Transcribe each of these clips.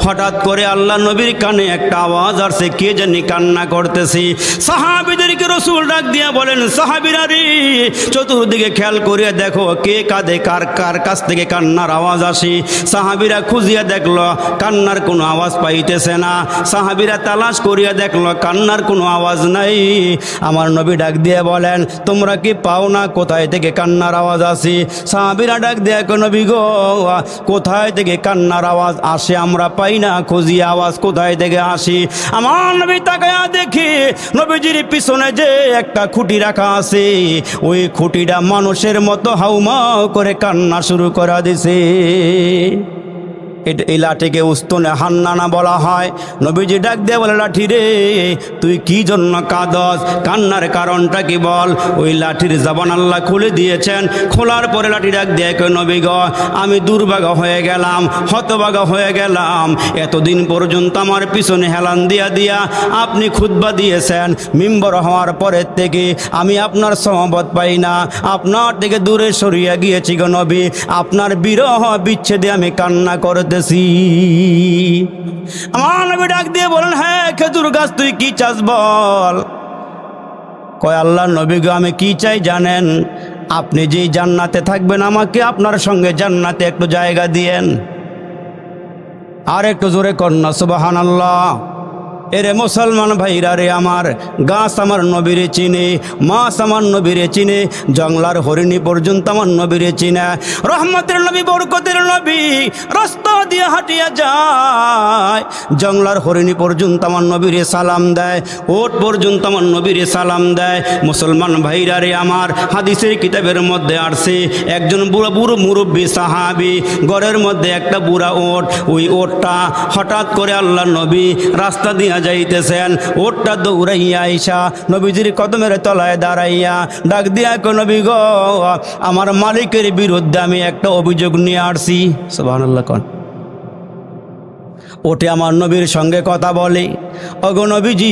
হঠাৎ করে আল্লাহ নবীর কানে একটা আওয়াজ আসছে, কে জানি কান্না করতেছি। সাহাবীদেরকে রাসূল ডাক দিয়া বলেন, সাহাবীরা রে, চতুর্দিকে খেয়াল করিয়া দেখো কে কাঁদে, কার কার কাছ থেকে কান্নার আওয়াজ আসে। সাহাবীরা খুঁজিয়া দেখলো কান্নার কোনো আওয়াজ পাইতেছে না। সাহাবীরা তালাশ করিয়া দেখলো কান্নার কোনো আওয়াজ নাই। আমার নবী ডাক দিয়ে বলেন, তোমরা কি পাও না কোথায় থেকে কান্নার আওয়াজ আসে? সাহাবীরা ডাক দিয়ে, নবী গো, কোথায় থেকে কান্নার আওয়াজ আসে আমরা পাই না, খুঁজি আওয়াজ কোথায় থেকে আসে। আমার নবী তাকায়া দেখি নবীজির পিছনে যে একটা খুঁটি রাখা আছে, ওই খুঁটিটা মানুষের মতো হাউমাউ করে কান্না শুরু করা দিছে। এই লাঠিকে উস্তুনে হান্নানা বলা হয়। নবীজি ডাক দিয়ে বলে, লাঠি রে, তুই কি জন্য কাঁদস, কান্নার কারণটা কি বল। ওই লাঠির জবান আল্লাহ খুলে দিয়েছেন। খোলার পরে লাঠি ডাক দিয়ে কই, নবী গো, আমি দুর্ভাগা হয়ে গেলাম, হতভাগা হয়ে গেলাম। এতদিন পর্যন্ত আমার পিছনে হেলান দিয়া দিয়া আপনি খুতবা দিয়েছেন, মিম্বর হওয়ার পরের থেকে আমি আপনার সহবত পাই না, আপনার থেকে দূরে সরিয়ে গিয়েছি গো নবী। আপনার বিরহ বিচ্ছেদে আমি কান্না করতে। আমার নবী ডাক দিয়ে বলেন, হ্যাঁ খেজুর গাছ, তুই কি চাস বল। কয়, আল্লাহ নবী গো, আমি কি চাই জানেন? আপনি যেই জান্নাতে থাকবেন, আমাকে আপনার সঙ্গে জান্নাতে একটু জায়গা দিয়েন। আর একটু জোরে কন্যা সুবহানাল্লাহ। এরে মুসলমান ভাইরা রে, আমার গাছ আমার নবীরে চিনে, মাছ আমার নবীরে চিনে, জংলার হরিণী পর্যন্ত আমার নবীরে চিনে। রহমতের নবী, বরকতের নবী রাস্তা দিয়ে হাঁটিয়া যায়, জংলার হরিণী পর্যন্ত আমার নবীরে সালাম দেয়, ওট পর্যন্ত আমার নবীরে সালাম দেয়। মুসলমান ভাইরা রে আমার, হাদিসের কিতাবের মধ্যে আসছে, একজন বুড়ো বুড়ো মুরব্বী সাহাবী, ঘরের মধ্যে একটা বুড়া ওট, ওই ওটটা হঠাৎ করে আল্লাহ নবী রাস্তা দিয়ে যাইতেছেন, ওটটা দৌড়াইয়া আইসা নবীজির কদমের তলায় দাঁড়াইয়া ডাক দিয়া কই, নবী গো, আমার মালিকের বিরুদ্ধে আমি একটা অভিযোগ নিয়ে আসছি। সুবহানাল্লাহ। কোন ওটে আমার নবীর সঙ্গে কথা বলে, ওগো নবীজি,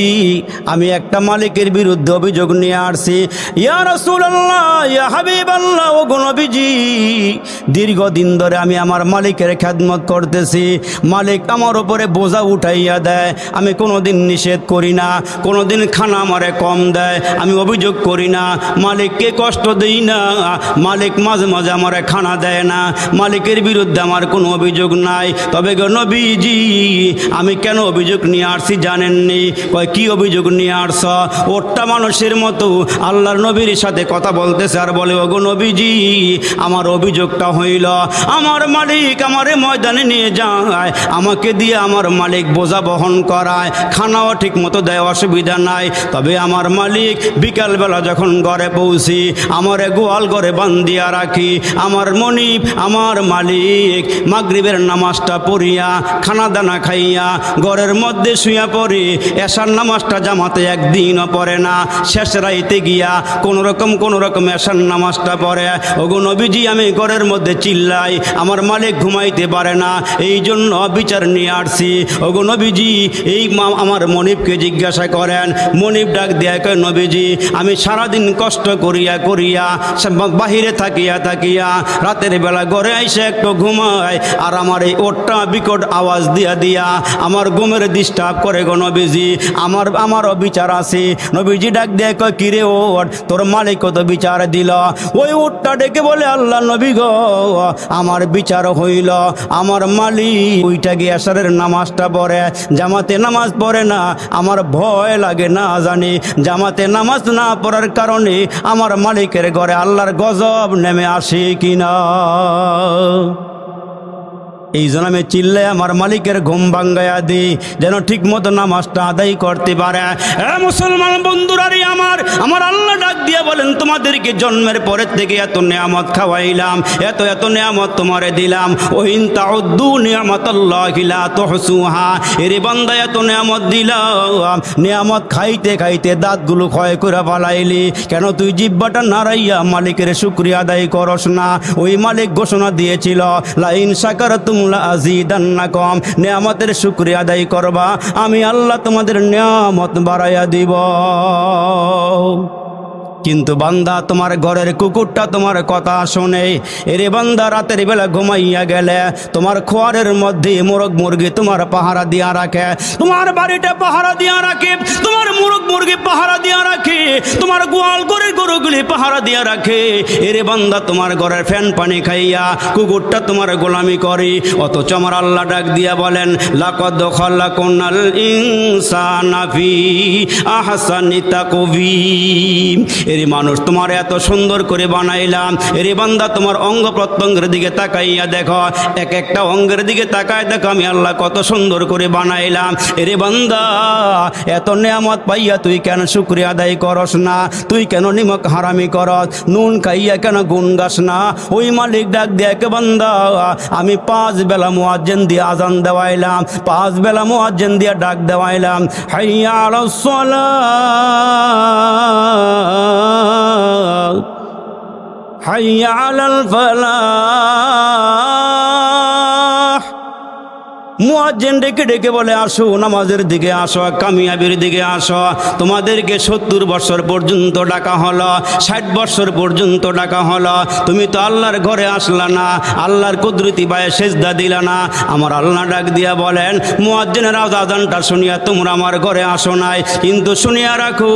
আমি একটা মালিকের বিরুদ্ধে অভিযোগ নিয়ে আসছি। ইয়া রাসূলুল্লাহ, ইয়া হাবিবাল্লাহ, ওগো নবীজি, দীর্ঘদিন ধরে আমি আমার মালিকের খেদমত করতেছি, মালিক আমার উপরে বোঝা উঠাইয়া দেয়, আমি কোনোদিন নিষেধ করি না, কোনোদিন খানা আমারে কম দেয়, আমি অভিযোগ করি না, মালিককে কষ্ট দেই না, মালিক মাঝে মাঝে আমারে খানা দেয় না, মালিকের বিরুদ্ধে আমার কোনো অভিযোগ নাই। তবে গো নবীজি, আমি কেন অভিযোগ নিয়ে আসছি জানেননি? কয়, কি অভিযোগ নিয়ে আসছ? ওটা মানুষের মতো আল্লাহর নবীর সাথে কথা বলতেছে আর বলে, ওগো নবীজি, আমার অভিযোগটা হইল, আমার মালিক আমারে ময়দানে নিয়ে যায়, আমাকে দিয়ে আমার মালিক বোঝা বহন করায়, খানাও ঠিক মতো দেয়, অসুবিধা নাই। তবে আমার মালিক বিকালবেলা যখন ঘরে পৌঁছি, আমারে গোয়াল ঘরে বান্ধিয়া রাখি, আমার মনিব আমার মালিক মাগরিবের নামাজটা পড়িয়া খানা দানা খাইয়া ঘরের মধ্যে শুয়া পড়ে, এশার নামাজটা জামাতে একদিনও পড়ে না, শেষ রাইতে গিয়া কোন রকম এশার নামাজটা পড়ে। ওগো নবীজি, আমি ঘরের মধ্যে চিল্লাই, আমার মালিক ঘুমাইতে পারে না, এই জন্য বিচার নিয়ে আসছি। ওগো নবীজি, এই আমার মনিবকে জিজ্ঞাসা করেন। মনিব ডাক দেয়া কয়, নবীজি, আমি সারাদিন কষ্ট করিয়া বাহিরে থাকিয়া রাতের বেলা ঘরে আইসে একটু ঘুমায়, আর আমার এই ওটটা বিকট আওয়াজ দিয়া আমার ঘুমের ডিস্টার্ব করে গো নবীজি, আমারও বিচার আছে। নবীজি ডাক দেয় কয়, কিরে ওট, তোর মালিক কত বিচার দিল? ওই ওটটা ডেকে বলে, আল্লাহ নবী গো, আমার বিচার হইল, আমার মালিক ওইটা গিয়ে এশারের নামাজটা পড়ে, জামাতে নামাজ পড়ে না, আমার ভয় লাগে না জানি জামাতে নামাজ না পড়ার কারণে আমার মালিকের ঘরে আল্লাহর গজব নেমে আসে কিনা। এই জন্য আমি চিল্লাই আমার মালিকের ঘুম ভাঙ্গাইয়া দিই, যেন ঠিক মতো নামাজটা আদায় করতে পারে। মুসলমান বন্ধুরা রে আমার আল্লাহ ডাক দিয়া বলেন, তোমাদেরকে জন্মের পরের থেকে এত নেয়ামত খাওয়াইলাম, এত নেয়ামত তোমারে দিলাম, ওহিন তাউদ্দু নিয়ামাতাল্লাহি লা তুহসুহা। এরে বান্দা, এত নেয়ামত দিলাম, নেয়ামত খাইতে খাইতে দাঁতগুলো ক্ষয় করে ফেলাইলি কেন? তুই জিহ্বাটা নাড়াইয়া মালিকের শুকরিয়া আদায় করস না। ওই মালিক ঘোষণা দিয়েছিল, লা ইন শাকারতুম লা আযীদান্নাকুম, নেয়ামতের শুকরিয়া আদায় করবা, আমি আল্লাহ তোমাদের নেয়ামত বাড়াইয়া দিব। কিন্তু বান্দা তোমার ঘরের কুকুরটা তোমার কথা শোনে। এরে বান্দা রাতের বেলা ঘুমাইয়া গেলে তোমার খোয়ারের মধ্যে মোরগ মুরগি তোমার পাহারা দিয়া রাখে, তোমার বাড়িটা পাহারা দিয়া রাখে, তোমার মোরগ মুরগি পাহারা দিয়া রাখে, তোমার গোয়াল ঘরের গরুগুলি পাহারা দিয়া রাখে। এরে বান্দা তোমার ঘরের ফ্যান পানি খাইয়া কুকুরটা তোমার গোলামি করে। অথচ আমার আল্লাহ ডাক দিয়া বলেন, লাকাদ খালাকনাল ইনসানা ফি আহসানি তাকওয়িম। এরে মানুষ তোমার এত সুন্দর করে বানাইলাম, এরে বান্দা তোমার অঙ্গ প্রত্যঙ্গের দিকে তাকাইয়া দেখো, এক একটা অঙ্গের দিকে তাকায় দেখো আমি আল্লাহ কত সুন্দর করে বানাইলাম। এরে বান্দা এত নেয়ামত পাইয়া তুই কেন শুকরিয়া আদায় করস না? তুই কেন নিমক হারামি করস? নুন খাইয়া কেন গুণ গাস না? ওই মালিক ডাক দেখ, বান্দা আমি 5 বেলা মুয়াজ্জিন দিয়ে আজান দেওয়াইলাম, 5 বেলা মুয়াজ্জিন দিয়ে ডাক দেওয়াইলাম, হাইয়া আলাস সালাহ হাইয়া আলাল ফালাহ। মুয়াজ্জিন ডেকে ডেকে বলে, আসো নামাজের দিকে আসো, কামিয়াবির দিকে আসো। তোমাদেরকে 70 বছর পর্যন্ত ডাকা হলো, 60 বছর পর্যন্ত ডাকা হলো, তুমি তো আল্লাহর ঘরে আসলা না, আল্লাহর কুদরতি পায়ে সেজদা দিলা না। আমার আল্লাহ ডাক দিয়া বলেন, মুয়াজ্জিনের আজানটা শুনিয়া তোমরা আমার ঘরে আসো নাই, কিন্তু শুনিয়া রাখো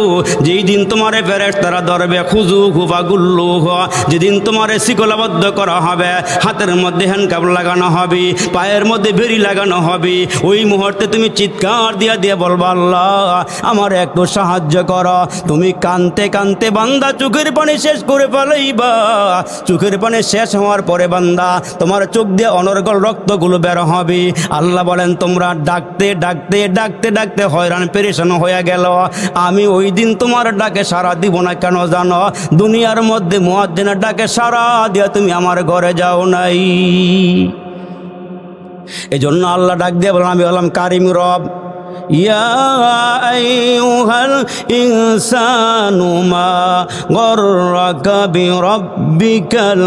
যেই দিন তোমারে ফেরেশতারা ধরবে, খুজু হুবা গুল্লু হুয়া, যেদিন তোমারে শিকলাবদ্ধ করা হবে, হাতের মধ্যে হ্যান্ডকাপ লাগানো হবে, পায়ের মধ্যে বেড়ি লাগানো হবে, ওই মুহূর্তে তুমি চিৎকার দিয়া দিয়া বলবা, আল্লাহ আমার একটু সাহায্য করো। তুমি কানতে কানতে বান্দা চোখের পানি শেষ করে ফেলাইবা। চোখের পানি শেষ হওয়ার পরে বান্দা তোমার চোখ দিয়ে অনর্গল রক্তগুলো বের হবে। আল্লাহ বলেন, তোমরা ডাকতে ডাকতে ডাকতে ডাকতে হয়রান পেরেশান হয়ে গেল, আমি ওই দিন তোমার ডাকে সাড়া দিব না। কেন জানো? দুনিয়ার মধ্যে মুয়াজ্জিনের ডাকে সাড়া দিয়া তুমি আমার ঘরে যাও নাই। এই জন্য আল্লাহ ডাক দিয়ে বললাম, আমি বললাম কারিম রব। ইয়া আইয়ুহাল ইনসানু মা গররাকা বিরাব্বিকাল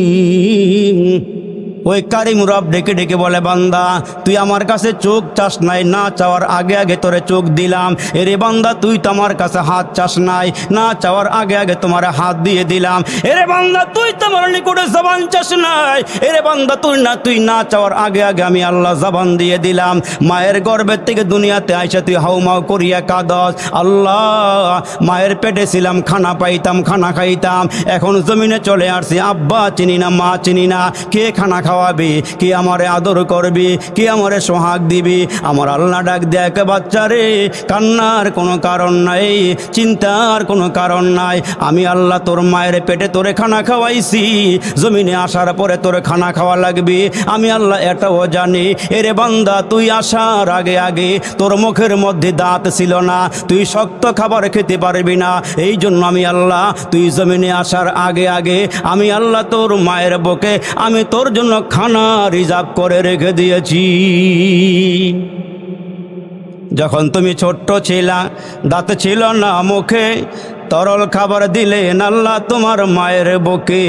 কারীম। ওই কারিম রব ডেকে ডেকে বলে, বান্দা তুই আমার কাছে চোখ চাস নাই, না চাওয়ার আগে আগে তোরে চোখ দিলাম। এরে বান্দা তুই তো আমার কাছে হাত চাস নাই, না চাওয়ার আগে আগে তোমার হাত দিয়ে দিলাম। এরে বান্দা তুই তো আমার নিকটে জবান চাস নাই, এরে বান্দা তুই না চাওয়ার আগে আগে আমি আল্লাহ জবান দিয়ে দিলাম। মায়ের গর্ভের থেকে দুনিয়াতে আইসা তুই হাউমাউ করিয়া কাঁদস, আল্লাহ মায়ের পেটে ছিলাম, খানা পাইতাম, খানা খাইতাম, এখন জমিনে চলে আসছি, আব্বা চিনি না, মা চিনি না, কে খানা খাওয়াবি, কে আমারে আদর করবি, কে আমারে সোহাগ দিবি? আমার আল্লাহ ডাক দেখ, বাচ্চারে কান্নার কোনো কারণ নাই, চিন্তার কোনো কারণ নাই। আমি আল্লাহ তোর মায়ের পেটে তোরে খানা খাওয়াইছি, জমিনে আসার পরে তোরে খানা খাওয়া লাগবি, আমি আল্লাহ এটাও জানি। এরে বান্দা তুই আসার আগে আগে তোর মুখের মধ্যে দাঁত ছিল না, তুই শক্ত খাবার খেতে পারবি না। এই জন্য আমি আল্লাহ তুই জমিনে আসার আগে আগে আমি আল্লাহ তোর মায়ের বুকে আমি তোর জন্য খানা রিজার্ভ করে রেখে দিয়েছি। যখন তুমি ছোট্ট ছিলা, দাঁত ছিল না মুখে, তরল খাবার দিলেন আল্লাহ তোমার মায়ের বুকে।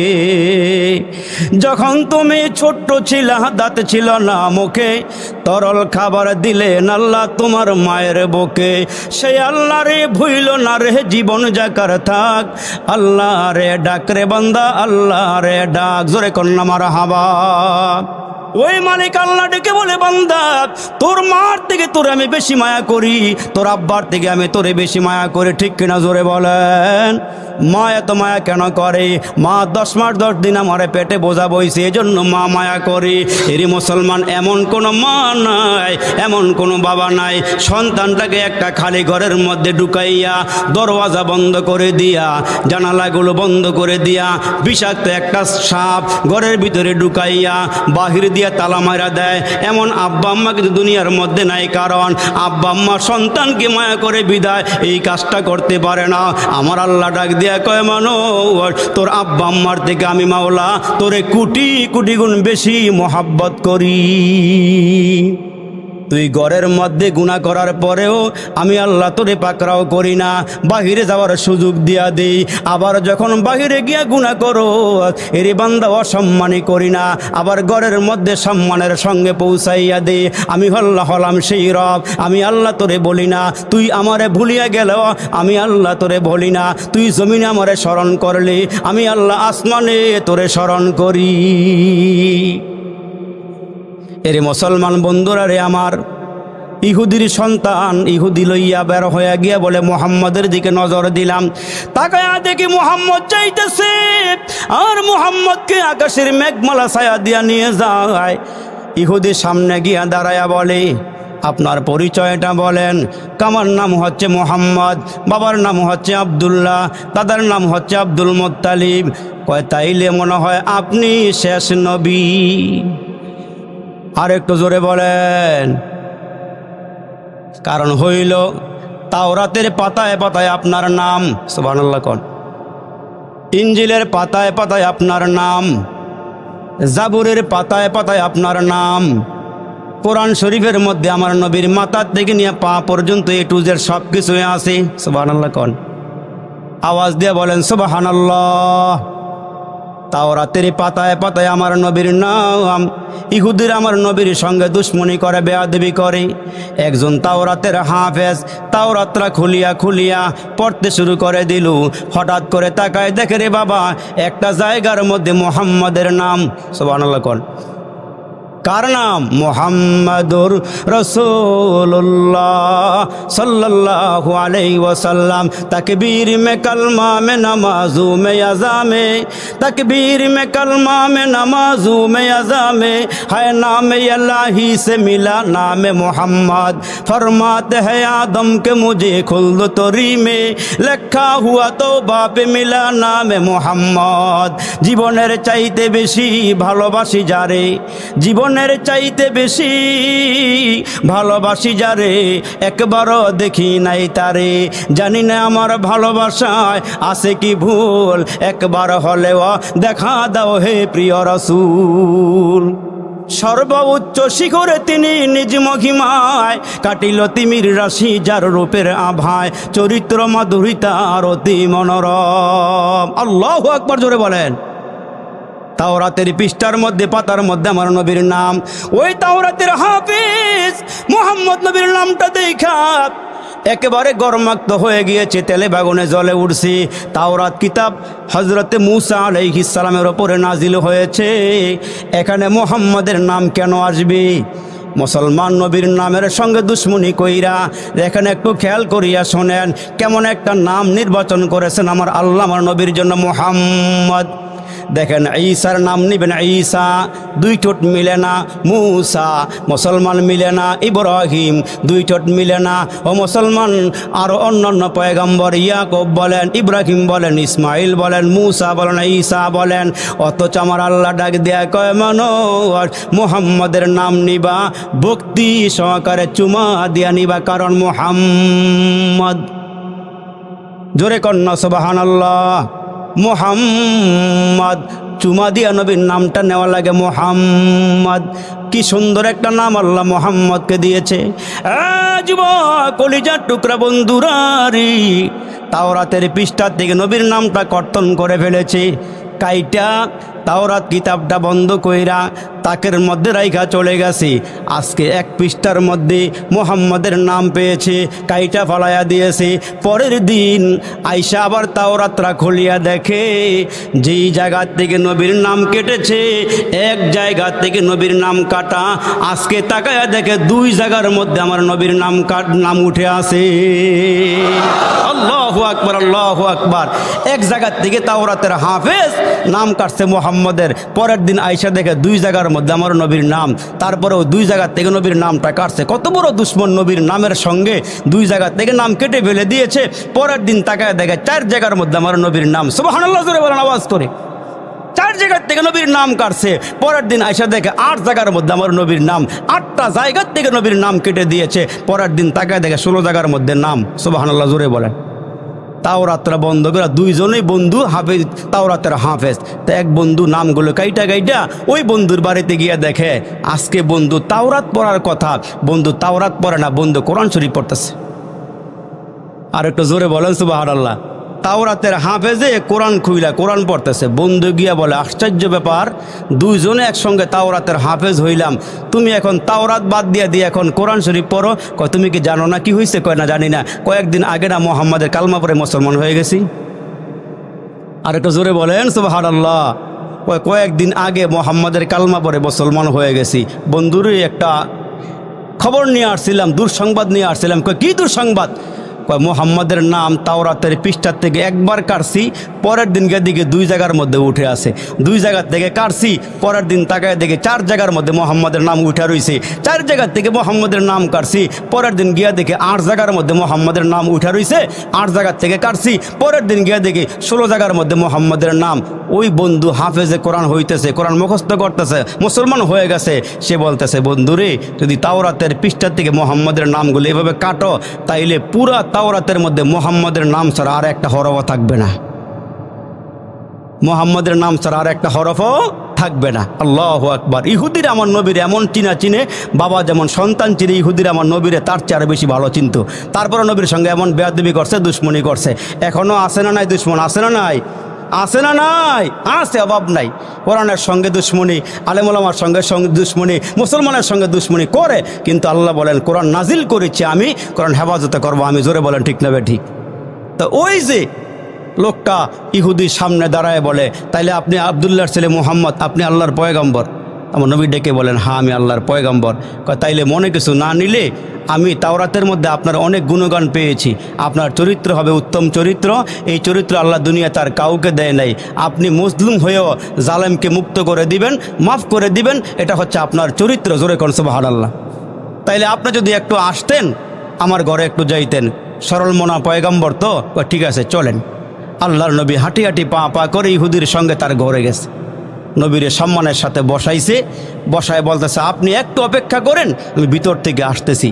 যখন তুমি ছোট্ট ছিলা, দাঁত ছিল না মুখে, তরল খাবার দিলেন আল্লাহ তোমার মায়ের বুকে। সেই আল্লাহ রে ভুইল না রে, জীবন যাকার থাক, আল্লাহ রে ডাক রে বান্দা, আল্লাহ রে ডাক। জোরে কন্যা মারহাবা। ওই মালিক আল্লাহ ডেকে বলে, বান্দা তোর মার থেকে তোরে আমি বেশি মায়া করি, তোর আব্বার থেকে আমি তোরে বেশি মায়া করি, ঠিক কিনা? জোরে বলেন। মা এত মায়া কেন করে? মা 10 মাস 10 দিন আমার পেটে বোঝা বইছে, এজন্য মা মায়া করে। এরই মুসলমান এমন কোনো মা নাই, এমন কোনো বাবা নাই, সন্তানটাকে একটা খালি ঘরের মধ্যে ঢুকাইয়া দরওয়াজা বন্ধ করে দিয়া, জানালাগুলো বন্ধ করে দিয়া, বিষাক্ত একটা সাপ ঘরের ভিতরে ঢুকাইয়া বাহির দিয়া তালা মারা দেয়। এমন আব্বা আম্মা কিন্তু দুনিয়ার মধ্যে নাই, কারণ আব্বা আম্মা সন্তানকে মায়া করে বিদায় এই কাজটা করতে পারে না। আমার আল্লাহ ডাক দিয়া কয়, মানুষ তোর আব্বা আম্মার থেকে আমি মাওলা তোরে কোটি কোটি গুণ বেশি মোহাব্বত করি। তুই ঘরের মধ্যে গুনাহ করার পরেও আমি আল্লাহ তোরে পাকড়াও করি না, বাহিরে যাওয়ার সুযোগ দিয়া দেই। আবার যখন বাহিরে গিয়া গুনাহ করো এরে বান্দা অসম্মানই করি না, আবার ঘরের মধ্যে সম্মানের সঙ্গে পৌঁছাইয়া দে। আমি আল্লাহ হলাম সেই রব, আমি আল্লাহ তোরে বলি না তুই আমারে ভুলিয়া গেল, আমি আল্লাহ তোরে বলি না তুই জমিনে আমারে স্মরণ করলে, আমি আল্লাহ আসমানে তোরে স্মরণ করি। এরে মুসলমান বন্ধুরা রে আমার, ইহুদির সন্তান ইহুদি লইয়া বের হয়ে গিয়া বলে মুহাম্মদের দিকে নজর দিলাম, তাকায়া দেখি মুহাম্মদ যাইতেছে আর মুহাম্মদকে আকাশের মেঘমালা ছায়া দিয়া নিয়ে যায়। ইহুদির সামনে গিয়া দাঁড়ায়া বলে, আপনার পরিচয়টা বলেন। আমার নাম হচ্ছে মুহাম্মদ, বাবার নাম হচ্ছে আব্দুল্লাহ, দাদার নাম হচ্ছে আব্দুল মুত্তালিব। কয় তাইলে মনে হয় আপনি শেষ নবী। আর একটু জোরে বলেন। কারণ হইল তাওরাতের পাতায় পাতায় আপনার নাম, সুবহানাল্লাহ কোন, ইনজিলের পাতায় পাতায় আপনার নাম, জাবুরের পাতায় পাতায় আপনার নাম, কোরআন শরীফের মধ্যে আমার নবীর মাথার থেকে নিয়ে পা পর্যন্ত এ টু জেড সব কিছুই আছে। সুবহানাল্লাহ কোন, আওয়াজ দিয়ে বলেন সুবহানাল্লাহ। তাওরাতের পাতায় পাতায় আমার নবীর নাম। ইহুদির আমার নবীর সঙ্গে দুশ্মনী করে, বেয়াদবি করে। একজন তাওরাতের হাফেজ তাওরাতরা খুলিয়া খুলিয়া পড়তে শুরু করে দিল। হঠাৎ করে তাকায় দেখে রে বাবা একটা জায়গার মধ্যে মুহাম্মাদের নাম। সুবহানাল্লাহ কোন, কার নাম? মুহাম্মাদুর রাসূলুল্লাহ সাল্লাল্লাহু আলাইহি ওয়াসাল্লাম। তাকবীর মে কলমা মে নমাজু মে আযামে, तकबीर में कलमा में नमाजू में अज़ा में है नाम अल्लाही से मिला नाम मोहम्मद। फरमाते हैं आदम के मुझे खुल्द तोरी में लिखा हुआ तो बाप मिला नाम मोहम्मद। জীবনের চাইতে বেশি ভালোবাসি যারে, জীবনের চাইতে বেশি ভালোবাসি যারে, একবারও দেখি নাই তারে। জানি না আমার ভালোবাসায় আছে কি ভুল, একবার হলেও দেখা দাও হে প্রিয় রাসূল। সর্বোচ্চ শিখরে তিনি নিজ মহিমায় কাটিল তিমির রাশি, যার রূপের আভায় চরিত্র মাধুরিতা অতি মনোরম। আল্লাহু আকবার, জোরে বলেন। তাওরাতের পৃষ্ঠার মধ্যে পাতার মধ্যে আমার নবীর নাম। ওই তাওরাতের হাফেজ মুহাম্মদ নবীর নামটা দেখা একেবারে গরমাক্ত হয়ে গিয়েছে, তেলে বাগুনে জ্বলে উঠছে। তাওরাত কিতাব হযরতে মূসা আলাইহিস সালামের ওপরে নাজিল হয়েছে, এখানে মুহাম্মাদের নাম কেন আসবে? মুসলমান নবীর নামের সঙ্গে দুশ্মনী কইরা এখানে একটু খেয়াল করিয়া শোনেন, কেমন একটা নাম নির্বাচন করেছেন আমার আল্লাহ আমার নবীর জন্য, মুহাম্মদ। দেখেন ঈসার নাম নিবেন ঈসা, দুই ঠোঁট মিলে না। মূসা মুসলমান মিলে না। ইব্রাহিম দুই ঠোঁট মিলে না। ও মুসলমান আরও অন্যান্য পয়গম্বর ইয়াকুব বলেন, ইব্রাহিম বলেন, ইসমাইল বলেন, মূসা বলেন, ঈসা বলেন। অথচ আমার আল্লাহ ডাক দেয়া কয় মানুষ মুহাম্মদের নাম নিবা ভক্তি সহকারে চুমা দিয়া নিবা, কারণ মুহাম্মদ। জোরে কন্যা সুবহানাল্লাহ। মুহাম্মদ চুমা দিয়া নবীর নামটা নেওয়া লাগে মুহাম্মদ। কি সুন্দর একটা নাম আল্লাহ মুহাম্মদকে দিয়েছে। যুবক কলিজার টুকরা বন্ধুরা রে, তাওরাতের পৃষ্ঠার দিকে নবীর নামটা কর্তন করে ফেলেছে। কাইটা তাওরাত কিতাবটা বন্ধ কইরা তাকের মধ্যে রাইখা চলে গেছে। আজকে এক পৃষ্ঠার মধ্যে মুহাম্মদের নাম পেয়েছে, কাইটা ফলাইয়া দিয়েছে। পরের দিন আইসা আবার তাওরাতরা খুলিয়া দেখে যেই জায়গা থেকে নবীর নাম কেটেছে এক জায়গা থেকে নবীর নাম কাটা। আজকে তাকায়া দেখে দুই জায়গার মধ্যে আমার নবীর নাম উঠে আসে। আল্লাহু আকবার, আল্লাহু আকবার। এক জায়গা থেকে তাওরাতের হাফেজ নাম কাটছে মুহাম্মদের, পরের দিন আইসা দেখে দুই জায়গার মধ্যে আমার নবীর নাম, তারপরেও দুই জায়গা থেকে নবীর নামটা কাটছে। কত বড় দুশ্মন নবীর নামের সঙ্গে, দুই জায়গা থেকে নাম কেটে ফেলে দিয়েছে। পরের দিন তাকায় দেখে চার জায়গার মধ্যে আমার নবীর নাম। সুবহানাল্লাহ, জোরে বলেন আওয়াজ করে। চার জায়গার থেকে নবীর নাম কাটছে, পরের দিন আইসা দেখে আট জায়গার মধ্যে আমার নবীর নাম। আটটা জায়গার থেকে নবীর নাম কেটে দিয়েছে, পরের দিন তাকায় দেখে 16 জায়গার মধ্যে নাম। সুবহানাল্লাহ, জোরে বলেন। তাওরাতরা বন্ধ করে দুইজনেই বন্ধু হাফেজ, তাওরাতের হাফেজ। তা এক বন্ধু নামগুলো কাইটা কাইটা ওই বন্ধুর বাড়িতে গিয়ে দেখে আজকে বন্ধু তাওরাত পড়ার কথা, বন্ধু তাওরাত পড়ে না, বন্ধু কোরআন শরীফ পড়তেছে। আর একটু জোরে বলেন সুবহানাল্লাহ। তাওরাতের হাফেজে কোরআন খুইলা কোরআন পড়তেছে, বন্ধু গিয়া বলে আশ্চর্য ব্যাপার, দুইজনে একসঙ্গে তাওরাতের হাফেজ হইলাম, তুমি এখন তাওরাত বাদ দিয়ে দিয়ে এখন কোরআন শরীফ পড়ো। কয় তুমি কি জানো না কি হয়েছে? কয় না জানি না। কয়েকদিন আগে না মুহাম্মাদের কালমা পড়ে মুসলমান হয়ে গেছি। আর একটু জোরে বলেন সুবহানাল্লাহ। কয়েকদিন আগে মুহাম্মাদের কালমা পড়ে মুসলমান হয়ে গেছি। বন্ধুরই একটা খবর নিয়ে আসছিলাম, দুঃসংবাদ নিয়ে আসছিলাম। কয় কি দুঃসংবাদ? মুহাম্মাদের নাম তাওরাতের পৃষ্ঠার থেকে একবার কাটছি, পরের দিন গিয়ে দিকে 2 জায়গার মধ্যে উঠে আসে। 2 জায়গা থেকে কাটছি, পরের দিন তাকায় দেখে 4 জায়গার মধ্যে মুহাম্মাদের নাম উঠে রয়েছে। 4 জায়গা থেকে মুহাম্মাদের নাম কাটছি, পরের দিন গিয়া দেখে 8 জায়গার মধ্যে মুহাম্মাদের নাম উঠে রয়েছে। 8 জায়গা থেকে কাটছি, পরের দিন গিয়া দেখে 16 জায়গার মধ্যে মুহাম্মাদের নাম। ওই বন্ধু হাফেজে কোরআন হইতেছে, কোরআন মুখস্থ করতেছে, মুসলমান হয়ে গেছে। সে বলতেছে বন্ধুরে, যদি তাওরাতের পৃষ্ঠার থেকে মুহাম্মাদের নামগুলো এভাবে কাটো, তাইলে পুরা তাওরাতের মধ্যে মুহাম্মাদের নাম ছাড়া আর একটা হরফও থাকবে না, মুহাম্মাদের নাম ছাড়া আর একটা হরফও থাকবে না। আল্লাহু আকবার। ইহুদিরা আমার নবীর এমন চিনে, বাবা যেমন সন্তান চিনে, ইহুদিরা আমার নবীরে তার চেয়ে আরও বেশি ভালো চিনত। তারপরে নবীর সঙ্গে এমন বেয়াদবি করছে, দুশ্মনী করছে। এখনও আসে না নাই দুশ্মন? আসে না নাই? আছে না নাই? আছে, অভাব নাই। কোরআনের সঙ্গে দুশ্মনী, আলেম ওলামার সঙ্গে দুশ্মনী, মুসলমানের সঙ্গে দুশ্মনী করে, কিন্তু আল্লাহ বলেন কোরআন নাজিল করেছি আমি, কোরআন হেফাজতে করবো আমি। জোরে বলেন ঠিক না ঠিক? তো ওই যে লোকটা ইহুদির সামনে দাঁড়ায় বলে, তাইলে আপনি আব্দুল্লাহর ছেলে মুহাম্মদ, আপনি আল্লাহর পয়গম্বর? আমার নবী ডেকে বলেন, হ্যাঁ আমি আল্লাহর পয়গম্বর। তাইলে মনে কিছু না নিলে আমি তাওরাতের মধ্যে আপনার অনেক গুণগান পেয়েছি, আপনার চরিত্র হবে উত্তম চরিত্র। এই চরিত্র আল্লাহ দুনিয়া তার কাউকে দেয় নাই। আপনি মুসলিম হয়েও জালেমকে মুক্ত করে দিবেন, মাফ করে দিবেন, এটা হচ্ছে আপনার চরিত্র। জোরে কোন সুবহানাল্লাহ। তাইলে আপনি যদি একটু আসতেন, আমার ঘরে একটু যাইতেন, সরল মনা পয়গম্বর তো। ঠিক আছে চলেন। আল্লাহর নবী হাঁটি হাঁটি পা পা করে ইহুদির সঙ্গে তার ঘরে গেছে। নবীরে সম্মানের সাথে বসাইছে, বসায় বলতেছে আপনি একটু অপেক্ষা করেন, আমি ভিতর থেকে আসতেছি।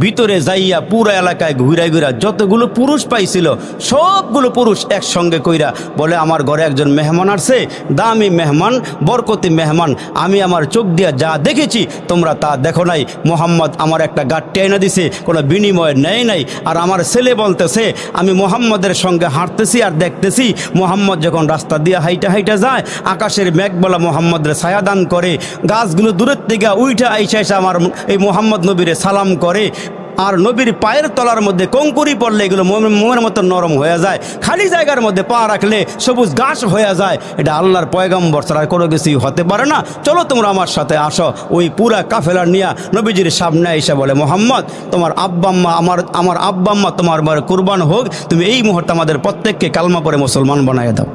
ভিতরে যাইয়া পুরো এলাকায় ঘুরা ঘুরা যতগুলো পুরুষ পাইছিল সবগুলো পুরুষ একসঙ্গে কইরা বলে, আমার ঘরে একজন মেহমান আসছে, দামি মেহমান, বরকতি মেহমান। আমি আমার চোখ দিয়া যা দেখেছি তোমরা তা দেখো নাই। মোহাম্মদ আমার একটা গাঁটটি এনে দিছে, কোনো বিনিময় নেয় নাই। আর আমার ছেলে বলতেছে আমি মোহাম্মদের সঙ্গে হাঁটতেছি আর দেখতেছি মোহাম্মদ যখন রাস্তা দিয়ে হাইটা হাইটা যায়, আকাশের মেঘ বলা মোহাম্মদের ছায়া দান করে, গাছগুলো দূরের থেকে উইঠা আইসা এসে আমার এই মোহাম্মদ নবীরে সালাম করে। আর নবীর পায়ের তলার মধ্যে কঙ্কুরি পড়লে এগুলো মোমের মতো নরম হয়ে যায়, খালি জায়গার মধ্যে পা রাখলে সবুজ ঘাস হয়ে যায়। এটা আল্লাহর পয়গম্বর ছাড়া কোনো কিছুই হতে পারে না। চলো তোমরা আমার সাথে আসো। ওই পুরা কাফেলা নিয়ে নবীজির সামনে এসে বলে, মোহাম্মদ তোমার আব্বাম্মা আমার আব্বাম্মা তোমার কুরবান হোক, তুমি এই মুহূর্তে আমাদের প্রত্যেককে কালমা পড়ে মুসলমান বানায় দাও।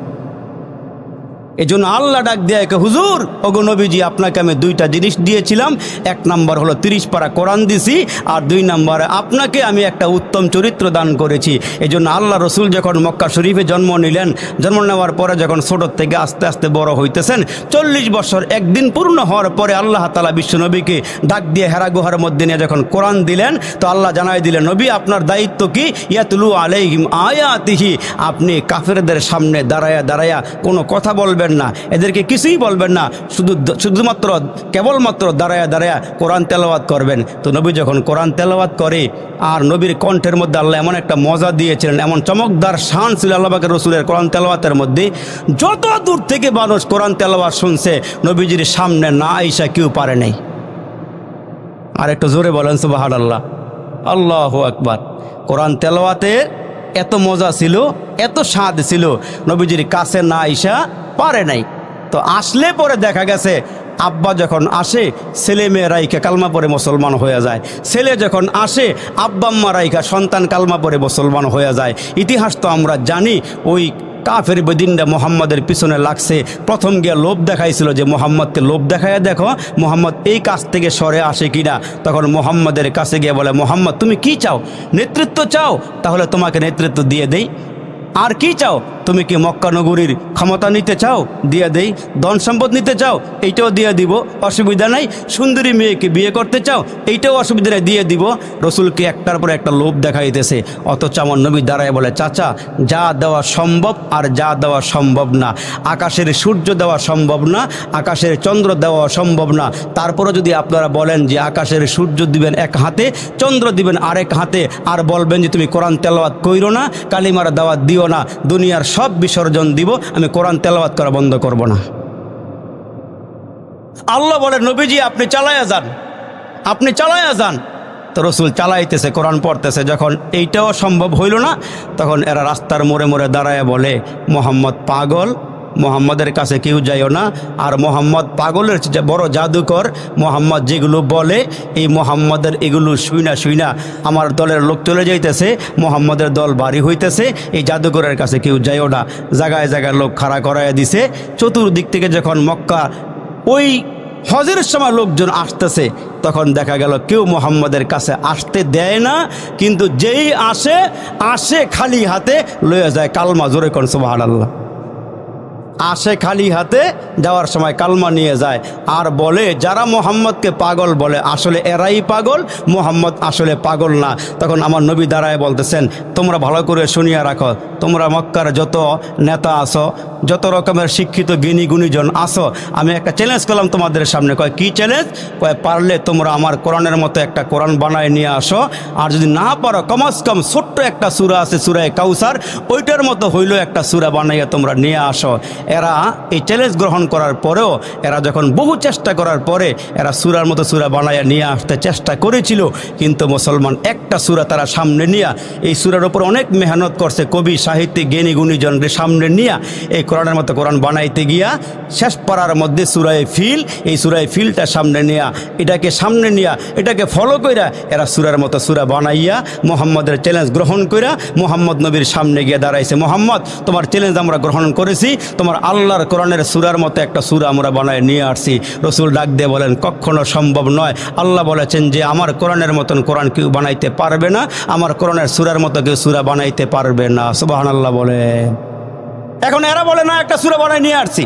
এই জন্য আল্লাহ ডাক দেয়, হুজুর ওগো নবীজি, আপনাকে আমি 2টা জিনিস দিয়েছিলাম। 1 নম্বর হলো 30 পারা কোরআন দিছি, আর 2 নম্বরে আপনাকে আমি একটা উত্তম চরিত্র দান করেছি। এই জন্য আল্লাহ রসুল যখন মক্কা শরীফে জন্ম নিলেন, জন্ম নেওয়ার পরে যখন ছোট থেকে আস্তে আস্তে বড় হইতেছেন, 40 বছর একদিন পূর্ণ হওয়ার পরে আল্লাহ তাআলা বিশ্বনবীকে ডাক দিয়ে হেরা গুহার মধ্যে নিয়ে যখন কোরআন দিলেন, তো আল্লাহ জানাই দিলেন, নবী আপনার দায়িত্ব কি? ইয়াতলু আলাইহিম আয়াতিহি, আপনি কাফেরদের সামনে দাঁড়ায়া দাঁড়ায়া কোনো কথা বলবেন না, এদেরকে কিছুই বলবেন না, শুধুমাত্র কেবলমাত্র দাঁড়ায়া দাঁড়ায়া কোরআন তেলাওয়াত করবেন। তো নবী যখন কোরআন তেলাওয়াত করে, আর নবীর কণ্ঠের মধ্যে আল্লাহ এমন একটা মজা দিয়েছিলেন, এমন চমকদার শান ছিল আল্লাহ পাকের রসুলের কোরআন তেলাওয়াতের মধ্যে, যত দূর থেকে মানুষ কোরআন তেলাওয়াত শুনছে, নবীজির সামনে না আইসা কেউ পারে নাই। আর একটু জোরে বলেন সুবহানাল্লাহ, আল্লাহু আকবার। কোরআন তেলাওয়াতের এত মজা ছিল, এত স্বাদ ছিল, নবীজির কাছে না আইসা পারে নাই। তো আসলে পরে দেখা গেছে আব্বা যখন আসে ছেলে মেয়ে রাইখা কালমা পরে মুসলমান হয়ে যায়, ছেলে যখন আসে আব্বা আম্মা রাইখা সন্তান কালমা পরে মুসলমান হয়ে যায়। ইতিহাস তো আমরা জানি, ওই কাফের বেদিনরা মোহাম্মদের পিছনে লাগছে। প্রথম গিয়ে লোভ দেখাইছিল যে মোহাম্মদকে লোভ দেখাইয়া দেখো মোহাম্মদ এই কাজ থেকে সরে আসে কিনা। তখন মোহাম্মদের কাছে গিয়ে বলে, মোহাম্মদ তুমি কি চাও? নেতৃত্ব চাও? তাহলে তোমাকে নেতৃত্ব দিয়ে দেই। আর কি চাও? তুমি কি মক্কা নগরীর ক্ষমতা নিতে চাও? দিয়ে দেই। ধন সম্পদ নিতে চাও? এইটাও দিয়ে দিব, অসুবিধা নাই। সুন্দরী মেয়েকে বিয়ে করতে চাও? এইটাও অসুবিধা নেই, দিয়ে দিব। রসুলকে একটার পর একটা লোভ দেখাইতেছে। অথচ আমার নবী দাঁড়ায় বলে, চাচা, যা দেওয়া সম্ভব আর যা দেওয়া সম্ভব না। আকাশের সূর্য দেওয়া সম্ভব না, আকাশের চন্দ্র দেওয়া সম্ভব না। তারপরে যদি আপনারা বলেন যে আকাশের সূর্য দিবেন এক হাতে, চন্দ্র দিবেন আরেক হাতে, আর বলবেন যে তুমি কোরআন তেলাওয়াত কইরো না, কালিমার দাওয়াত দিও না, দুনিয়ার সব বিসর্জন দিব, আমি কোরআন তেলাওয়াত করা বন্ধ করব না। আল্লাহ বলে, নবীজি আপনি চালায়া যান, আপনি চালায়া যান। তো রসুল চালাইতেছে, কোরআন পড়তেছে। যখন এইটাও সম্ভব হইল না, তখন এরা রাস্তার মোড়ে মোড়ে দাঁড়ায় বলে, মোহাম্মদ পাগল, মোহাম্মদের কাছে কেউ যাইও না। আর মোহাম্মদ পাগলের যে বড় জাদুকর, মোহাম্মদ যেগুলো বলে, এই মোহাম্মদের এগুলো শুইনা আমার দলের লোক চলে যাইতেছে, মোহাম্মদের দল ভারী হইতেছে, এই জাদুকরের কাছে কেউ যাইও না। জায়গায় জায়গায় লোক খাড়া করাইয়া দিছে। চতুর্দিক থেকে যখন মক্কা ওই হজের সময় লোকজন আসতেছে, তখন দেখা গেল কেউ মোহাম্মদের কাছে আসতে দেয় না। কিন্তু যেই আসে খালি হাতে লইয়া যায় কালমা। জোরে কোন সুবহানাল্লাহ। আসে খালি হাতে, যাওয়ার সময় কালমা নিয়ে যায়। আর বলে যারা মোহাম্মদকে পাগল বলে, আসলে এরাই পাগল, মোহাম্মদ আসলে পাগল না। তখন আমার নবী দাঁড়ায় বলতেছেন, তোমরা ভালো করে শুনিয়া রাখো, তোমরা মক্কার যত নেতা আসো, যত রকমের শিক্ষিত জ্ঞানী গুণীজন আসো, আমি একটা চ্যালেঞ্জ করলাম তোমাদের সামনে। কয় কি চ্যালেঞ্জ? কয় পারলে তোমরা আমার কোরআনের মতো একটা কোরআন বানায় নিয়ে আসো, আর যদি না পারো কমস কম ছোট্ট একটা সূরা আছে সূরায়ে কাউসার, ওইটার মতো হইলেও একটা সূরা বানাইয়া তোমরা নিয়ে আসো। এরা এই চ্যালেঞ্জ গ্রহণ করার পরেও, এরা যখন বহু চেষ্টা করার পরে এরা সূরার মতো সূরা বানাইয়া নিয়ে আসতে চেষ্টা করেছিল, কিন্তু মুসলমান একটা সূরা তারা সামনে নিয়ে, এই সূরার উপর অনেক মেহনত করছে কবি সাহিত্যিক জ্ঞানী গুণীজনদের সামনে নিয়ে, এই কোরআনের মতো কোরআন বানাইতে গিয়া শেষ পাড়ার মধ্যে সূরায়ে ফিল, এই সূরায়ে ফিলটা সামনে নিয়ে, এটাকে সামনে নিয়ে, এটাকে ফলো কইরা এরা সূরার মতো সূরা বানাইয়া মুহাম্মদের চ্যালেঞ্জ গ্রহণ কইরা মুহাম্মদ নবীর সামনে গিয়ে দাঁড়াইছে। মুহাম্মদ, তোমার চ্যালেঞ্জ আমরা গ্রহণ করেছি, তোমার আল্লাহর কোরআনের সূরার মতো একটা সূরা আমরা বানায় নিয়ে আসছি। রসুল ডাক দিয়ে বলেন, কখনো সম্ভব নয়। আল্লাহ বলেছেন যে আমার কোরআনের মতন কোরআন কেউ বানাইতে পারবে না, আমার কোরআনের সূরার মতো কেউ সূরা বানাইতে পারবে না। সুবহানাল্লাহ বলে। এখন এরা বলে না, একটা সূরা বানায় নিয়ে আসছি।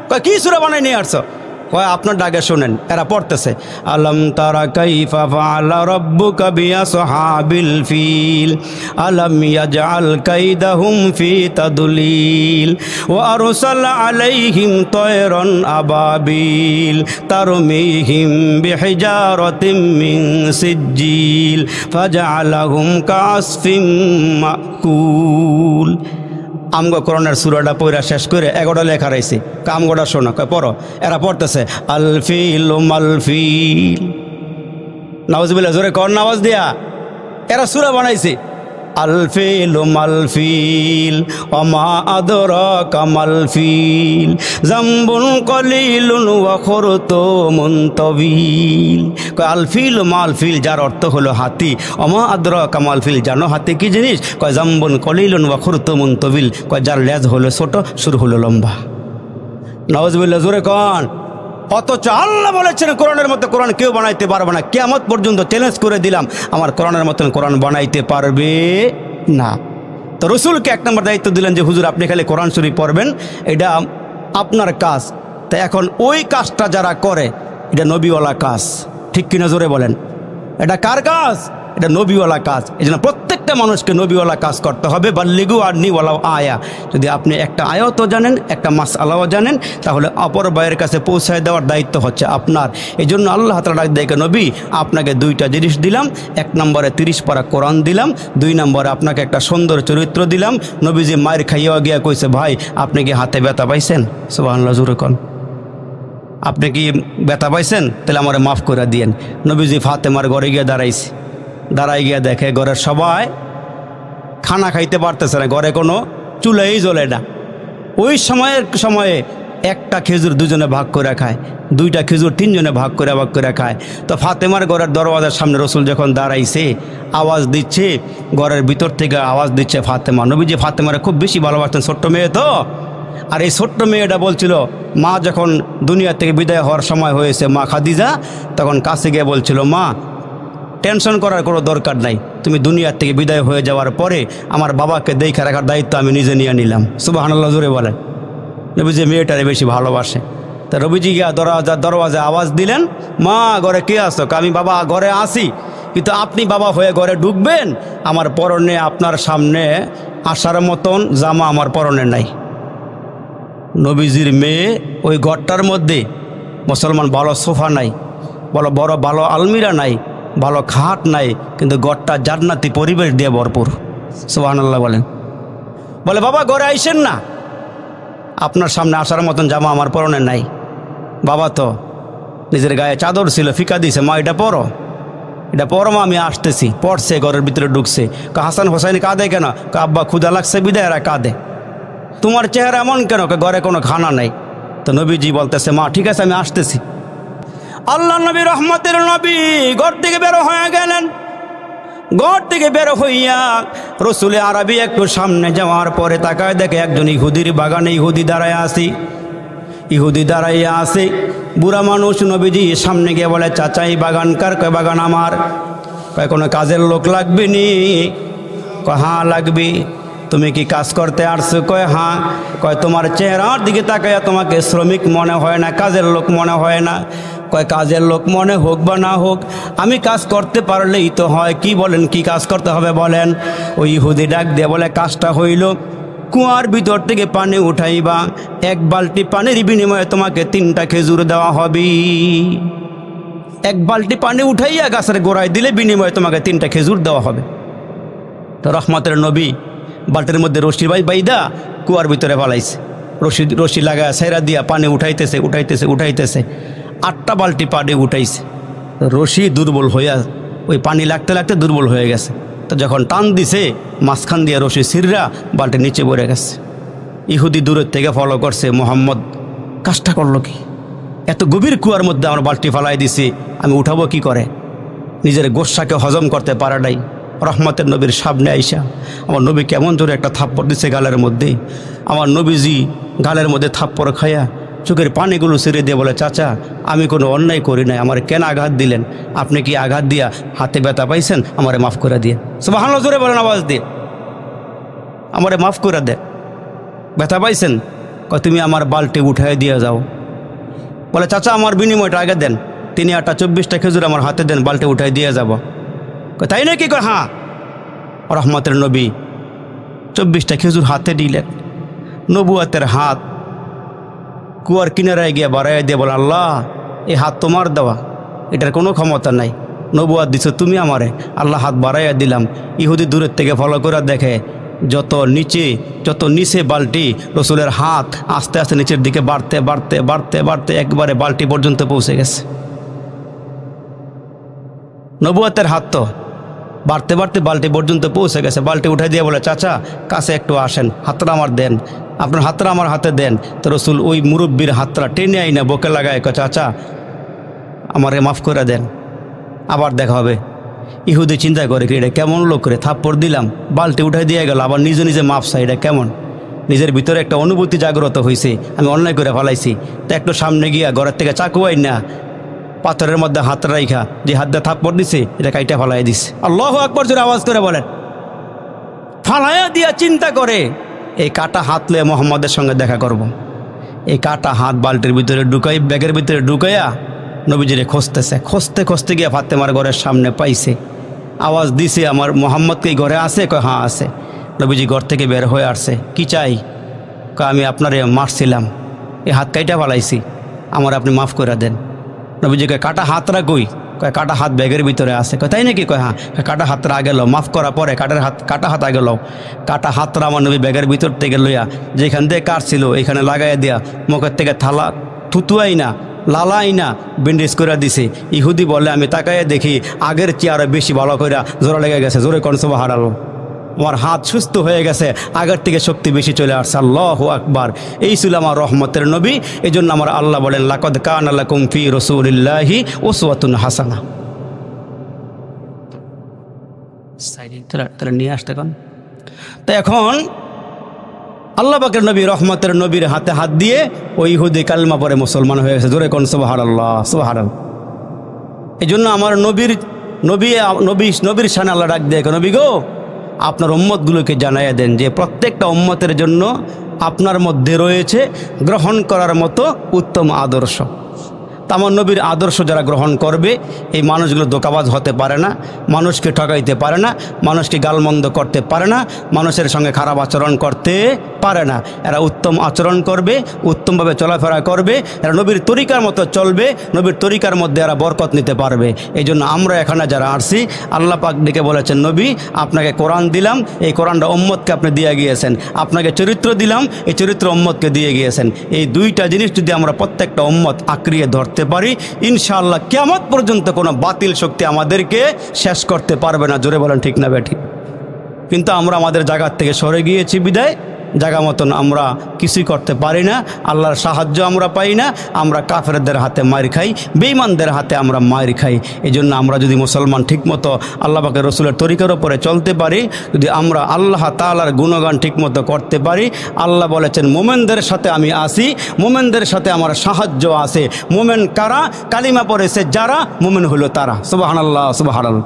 কয় কি সূরা বানায় নিয়ে আসছো? কয় আপনার ডাকে শোনেন। এরা পড়তেছে, আলম তারা কাইফা ফাআলা রাব্বুকা বিআসহাবিল ফিল আলম ইয়াজআল কাইদাহুম ফি তাদলিল ওয়া আরসালা আলাইহিম তায়রান আবাবিল তারমিহিম বিহিজারাতিম মিন সিজ্জিল ফাজআলাহুম কাআসফিম মাকুল। আমগো কোরআনের সূরাটা পড়া শেষ করে 11টা লেখা রয়েছে, কামগোটা শোনো। কয় পড়ো। এরা পড়তেছে, আল ফিল মাল ফিল। নাউজুবিল্লাহ, জোরে কর নামাজ দিয়া। এরা সূরা বানাইছে, আল ফিল মাল ফিল ওমা আদরাকা মাল ফিল যামবুন কলিলুন ওয়া খুরতুমুন তাওয়িল। কয় আল ফিল মাল ফিল, যার অর্থ হলো হাতি। ওমা আদরাকা মাল ফিল, জানো হাতি কি জিনিস? কয় যামবুন কলিলুন ওয়া খুরতুমুন তাওয়িল, কয় যার লেজ হলো ছোট, সুর হলো লম্বা। নাউজুবিল্লাহ, জোরে কন। অথচ আল্লাহ বলেছেন কোরআনের মতো কোরআন কেউ বানাইতে পারবে না। কিয়ামত পর্যন্ত চ্যালেঞ্জ করে দিলাম, আমার কোরআনের মতন কোরআন বানাইতে পারবে না। তো রসুলকে 1 নম্বর দায়িত্ব দিলেন যে হুজুর আপনি খালি কোরআন শরীফ পড়বেন, এটা আপনার কাজ। তা এখন ওই কাজটা যারা করে, এটা নবীওয়ালা কাজ, ঠিক কিনা জোরে বলেন? এটা কার কাজ? এটা নবীওয়ালা কাজ। এই জন্য প্রত্যেকটা মানুষকে নবীওয়ালা কাজ করতে হবে। বাল্লিগু আন্নি ওয়ালাউ আয়া। যদি আপনি একটা আয়াতও জানেন, একটা মাসআলাও জানেন, তাহলে অপর ভাইয়ের কাছে পৌঁছায় দেওয়ার দায়িত্ব হচ্ছে আপনার। এই জন্য আল্লাহ তাআলা ডাক দেয়, নবী আপনাকে 2টা জিনিস দিলাম। 1 নম্বরে 30 পারা কোরআন দিলাম, 2 নম্বরে আপনাকে একটা সুন্দর চরিত্র দিলাম। নবীজি মায়ের খাইয়া গিয়া কইছে, ভাই আপনি কি হাতে ব্যথা পাইছেন? সুবহানাল্লাহ, জোরে কোন। আপনি কি ব্যথা পাইছেন? তাহলে আমারে মাফ করে দিয়েন। নবীজি ফাতেমার ঘরে গিয়ে দাঁড়াই গিয়া দেখে ঘরের সবাই খানা খাইতে পারতেছে না, ঘরে কোনো চুলাই জ্বলে না। ওই সময়ে একটা খেজুর 2জনে ভাগ করে খায়, 2টা খেজুর 3জনে ভাগ করে খায়। তো ফাতেমার ঘরের দরওয়াজার সামনে রসুল যখন দাঁড়াইছে, আওয়াজ দিচ্ছে, ঘরের ভিতর থেকে আওয়াজ দিচ্ছে ফাতেমা। নবীজি ফাতেমারে খুব বেশি ভালোবাসতেন, ছোট্ট মেয়ে তো। আর এই ছোট্ট মেয়েটা বলছিল, মা যখন দুনিয়া থেকে বিদায় হওয়ার সময় হয়েছে, মা খাদিজা তখন কাছে গিয়ে বলছিল, মা টেনশন করার কোনো দরকার নাই, তুমি দুনিয়ার থেকে বিদায় হয়ে যাওয়ার পরে আমার বাবাকে দেখে রাখার দায়িত্ব আমি নিজে নিয়ে নিলাম। সুবহানাল্লাহ জোরে বলেন। নবীজি মেয়েটারে বেশি ভালোবাসে। তা নবীজি গিয়া দরওয়াজা আওয়াজ দিলেন, মা ঘরে কে আসো? আমি বাবা ঘরে আসি, কিন্তু আপনি বাবা হয়ে ঘরে ঢুকবেন, আমার পরনে আপনার সামনে আসার মতন জামা আমার পরনে নাই। নবীজির মেয়ে ওই ঘরটার মধ্যে মুসলমান ভালো সোফা নাই, বড় ভালো আলমিরা নাই, ভালো খাট নাই, কিন্তু ঘরটা জান্নাতি পরিবেশ দিয়ে ভরপুর। সুবহানাল্লাহ বলেন। বলে বাবা ঘরে আইসেন না, আপনার সামনে আসার মতন জামা আমার পরনে নাই। বাবা তো নিজের গায়ে চাদর ছিল, ফিকা দিয়েছে, মা এটা পরো, এটা পরো মা, আমি আসতেছি। পড়ছে, ঘরের ভিতরে ঢুকছে। হাসান হোসেন কাঁদে কেন? আব্বা ক্ষুধা লাগছে বিদায় এরা কাঁদে। তোমার চেহারা এমন কেন? ঘরে কোনো খানা নাই। তো নবীজি বলতেছে, মা ঠিক আছে আমি আসতেছি। আল্লাহ নবী রহমতের নবী ঘর থেকে বেরো হয়ে গেলেন। ঘর থেকে বের হইয়া রসুলে আরবি একটু সামনে যাওয়ার পরে তাকায় দেখে একজন ইহুদির বাগানে ইহুদি দাঁড়ায় আসি। ইহুদি দাঁড়াইয়া আসে, বুড়া মানুষ। নবীজি সামনে গিয়ে বলে, চাচা এই বাগান কার? কয় বাগান আমার। কয় কোনো কাজের লোক লাগবে নি? কয় হ্যাঁ লাগবে। তুমি কি কাজ করতে আসছো? কয় হ্যাঁ। কয় তোমার চেহারার দিকে তাকাইয়া তোমাকে শ্রমিক মনে হয় না, কাজের লোক মনে হয় না। কয় কাজের লোক মনে হোক বা না হোক, আমি কাজ করতে পারলেই তো হয়। কি বলেন, কি কাজ করতে হবে বলেন? ওই ইহুদি ডাক দিয়ে বলে, কাজটা হইল কুয়ার ভিতর থেকে পানি উঠাইবা, এক বালতি পানির বিনিময়ে তোমাকে 3টা খেজুর দেওয়া হবে। এক বালতি পানি উঠাইয়া গাছের গোড়ায় দিলে বিনিময়ে তোমাকে 3টা খেজুর দেওয়া হবে। তো রহমতের নবী বালতির মধ্যে রশি বাইদা কুয়ার ভিতরে ফালাইছে। রশি লাগায় সেরা দিয়া পানি উঠাইতেছে 8টা বালতি পানি উঠাইছে। রশি দুর্বল হইয়া ওই পানি লাগতে লাগতে দুর্বল হয়ে গেছে। তো যখন টান দিছে মাঝখান দিয়ে রশি ছিঁড়া বালতি নিচে পড়ে গেছে। ইহুদি দূরের থেকে ফলো করছে, মোহাম্মদ কাজটা করলো কি? এত গভীর কুয়ার মধ্যে আমার বালতি ফালাই দিছি, আমি উঠাবো কি করে? নিজের গোস্বাকে হজম করতে পারে নাই। রহমতের নবীর সামনে আইসা আমার নবী কেমন জোরে একটা থাপ্পড় দিচ্ছে গালের মধ্যে। আমার নবীজি গালের মধ্যে থাপ্পড় খায়া চোখের পানিগুলো ছেড়ে দিয়ে বলে, চাচা আমি কোনো অন্যায় করি নাই, আমার কেন আঘাত দিলেন? আপনি কি আঘাত দিয়া হাতে ব্যথা পাইছেন? আমারে মাফ করে দিয়ে। সুবহানাল্লাহ জোরে বলেন আওয়াজ দিয়ে, আমারে মাফ করে দে। ব্যথা পাইছেন? কয় তুমি আমার বালতি উঠাই দিয়ে যাও। বলে চাচা আমার বিনিময়টা আগে দেন, 3 8 24টা খেজুর আমার হাতে দেন, বালতি উঠাই দিয়ে যাব। তাই নাকি? কয় হ্যাঁ। রহমতের নবী 24টা খেজুর হাতে দিলেন। নবুয়তের হাত কুয়ার কিনারায় গিয়ে বাড়াইয়া দিয়ে বলে, আল্লাহ এই হাত তোমার দেওয়া, এটার কোনো ক্ষমতা নাই। নবুয়ত দিছো তুমি আমারে, আল্লাহ হাত বাড়াইয়া দিলাম। ইহুদি দূরের থেকে ফলো করে দেখে যত নিচে বালতি, রসুলের হাত আস্তে আস্তে নিচের দিকে বাড়তে একবারে বালতি পর্যন্ত পৌঁছে গেছে। নবুয়তের হাত তো বাড়তে বালতি পর্যন্ত পৌঁছে গেছে। বালতি উঠাই দিয়ে বলে, চাচা কাছে একটু আসেন, হাতটা আমার দেন, আপনার হাতটা আমার হাতে দেন। তো রসুল ওই মুরব্বীর হাতটা টেনে আইনা বকে লাগায়, চাচা আমারে মাফ করে দেন, আবার দেখা হবে। ইহুদি চিন্তা করে কি এটা কেমন লোক করে, থাপ্পড় দিলাম, বালতি উঠাই দিয়ে গেল, আবার নিজে মাফ চাই, এটা কেমন? নিজের ভিতরে একটা অনুভূতি জাগ্রত হয়েছে, আমি অন্যায় করে ফেলাইছি। তো একটু সামনে গিয়া ঘরের থেকে চাকু আই না, পাথরের মধ্যে হাত রাইখা যে হাত দিয়ে থাপ্পড় দিছে এটা কাইটা ফালাই দিছে। আল্লাহু আকবার জোরে আওয়াজ করে বলেন। ফালাইয়া দিয়া চিন্তা করে এই কাটা হাত লয়ে মোহাম্মদের সঙ্গে দেখা করব। এই কাটা হাত বালতির ভিতরে ব্যাগের ভিতরে ঢুকাইয়া নবীজিরে খুঁজতে গিয়া ফাতেমার ঘরের সামনে পাইছে। আওয়াজ দিছে, আমার মোহাম্মদকে ঘরে আছে? কয় হ্যাঁ আছে। নবীজি ঘর থেকে বের হয়ে আসছে, কি চাই? কয় আমি আপনারে মারছিলাম, এই হাত কাইটা ফালাইছি, আমার আপনি মাফ করে দেন। নবীজিকে কাটা হাতরা কই? কয় কাটা হাত ব্যাগের ভিতরে আছে। কয় তাই নাকি? কয় হ্যাঁ। কাটা হাতরা আগে লো, মাফ করা পরে কাটা হাত আগে লো। কাটা হাতরা আমার নবী ব্যাগের ভিতর থেকে লইয়া যেখান দিয়ে কাটছিল এখানে লাগাইয়া দিয়া মুখের থেকে থালা থুতুয়াই না, লালাই না, ব্যান্ডেজ করে দিছে। ইহুদি বলে, আমি তাকাইয়া দেখি আগের চেয়ে বেশি ভালো করে জোড়া লেগে গেছে। জোরে কোন সুবহানাল্লাহ। আমার হাত সুস্থ হয়ে গেছে, আগের থেকে শক্তি বেশি চলে আসছে। আল্লাহু আকবার। এই ছিল আমার রহমতের নবী। এই জন্য আমার আল্লাহ বলেন, লাকাদ কানা লাকুম ফি রাসূলিল্লাহি উসওয়াতুন হাসানা। তাহলে নিয়ে আসতে কোন তো এখন আল্লাহ পাকের নবী রহমতের নবীর হাতে হাত দিয়ে ওই ইহুদি কালমা পরে মুসলমান হয়ে গেছে। জোরে কোন সুবহানাল্লাহ, সুবহানাল্লাহ। এই জন্য আমার নবীর নবীর শানে আল্লাহ ডাক দিয়ে, নবী গো আপনার উম্মতগুলোকে জানাইয়া দেন যে প্রত্যেকটা উম্মতের জন্য আপনার মধ্যে রয়েছে গ্রহণ করার মতো উত্তম আদর্শ। তা আমার নবীর আদর্শ যারা গ্রহণ করবে এই মানুষগুলো ধোঁকাবাজ হতে পারে না, মানুষকে ঠকাইতে পারে না, মানুষকে গালমন্দ করতে পারে না, মানুষের সঙ্গে খারাপ আচরণ করতে পারে না। এরা উত্তম আচরণ করবে, উত্তমভাবে চলাফেরা করবে, এরা নবীর তরিকার মতো চলবে, নবীর তরিকার মধ্যে এরা বরকত নিতে পারবে। এই জন্য আমরা এখানে যারা আসছি আল্লাহ পাক ডেকে বলেছেন, নবী আপনাকে কোরআন দিলাম, এই কোরআনটা উম্মতকে আপনি দিয়ে গিয়েছেন, আপনাকে চরিত্র দিলাম, এই চরিত্র উম্মতকে দিয়ে গিয়েছেন। এই দুইটা জিনিস যদি আমরা প্রত্যেকটা উম্মত আঁকড়িয়ে ধরতে পারি, ইনশাআল্লাহ কিয়ামত পর্যন্ত কোনো বাতিল শক্তি আমাদেরকে শেষ করতে পারবে না। জোরে বলেন ঠিক না বেঠিক? কিন্তু আমরা আমাদের জায়গার থেকে সরে গিয়েছি বিদায় জায়গা মতন আমরা কিছুই করতে পারি না, আল্লাহর সাহায্য আমরা পাই না, আমরা কাফেরদের হাতে মার খাই, বেঈমানদের হাতে আমরা মার খাই। এই জন্য আমরা যদি মুসলমান ঠিকমতো আল্লাহ পাকের রসুলের তরিকার উপরে চলতে পারি, যদি আমরা আল্লাহ তাআলার গুণগান ঠিকমতো করতে পারি, আল্লাহ বলেছেন মোমেনদের সাথে আমি আসি, মোমেনদের সাথে আমার সাহায্য আছে। মোমেন কারা? কালিমা পড়েছে যারা, মোমেন হলো তারা। সুবহানাল্লাহ, সুবহানাল্লাহ।